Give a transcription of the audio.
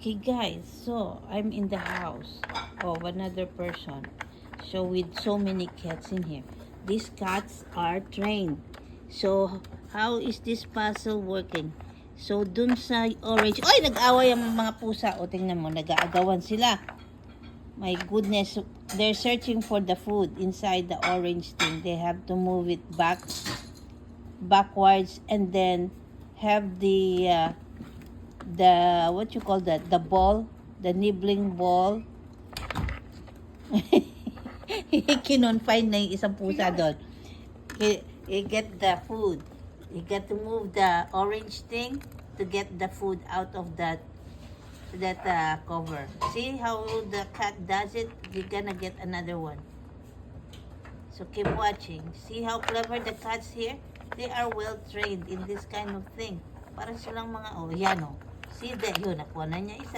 Okay guys, so I'm in the house of another person. So with so many cats in here. These cats are trained. So how is this puzzle working? So dun sa orange, oy nag-away ang mga pusa. O tingnan mo, nag-aagawan sila. My goodness, they're searching for the food inside the orange thing. They have to move it backwards and then have the what you call that, the ball, the nibbling ball. Kinonfine na yung isang pusa doon. He get the food. He got to move the orange thing to get the food out of that cover. See how the cat does it? You're gonna get another one. So keep watching. See how clever the cats here? They are well trained in this kind of thing. Para silang mga, oh, yan oh. See that, yun, nakuha na niya isa.